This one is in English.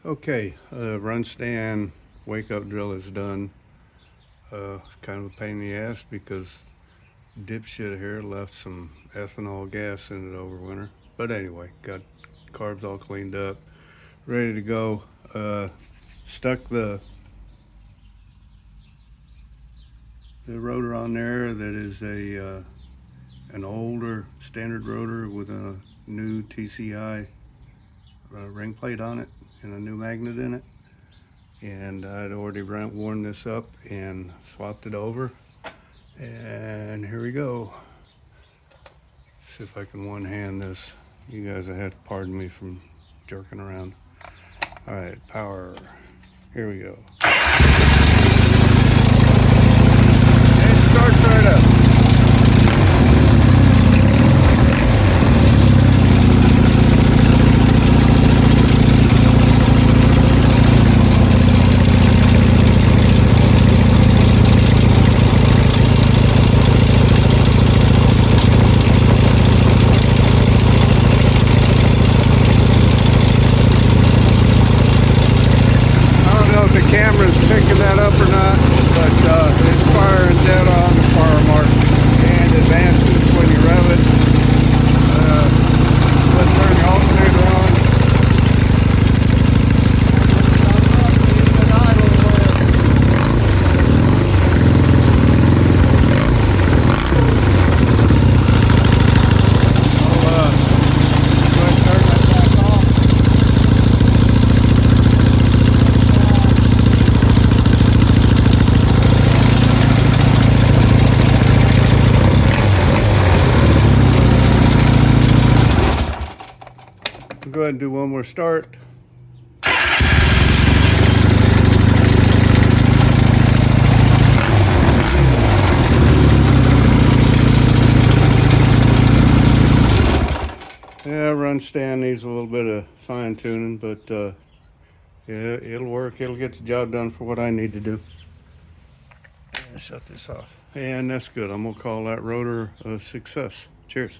Okay, run stand wake up drill is done. Kind of a pain in the ass because dipshit here left some ethanol gas in it over winter. But anyway, got carbs all cleaned up, ready to go. Stuck the rotor on there. That is an older standard rotor with a new TCI ring plate on it and a new magnet in it. And I'd already worn this up and swapped it over. And here we go. See if I can one hand this. You guys have to pardon me from jerking around. All right, power. Here we go. And it starts right up. Camera's picking that up or not, but it's firing dead on the fire mark and advances when you rev it. Let's turn the alternator on. Go ahead and do one more start. Yeah, run stand needs a little bit of fine tuning, but yeah, it'll work. It'll get the job done for what I need to do. Shut this off. And that's good. I'm gonna call that rotor a success. Cheers.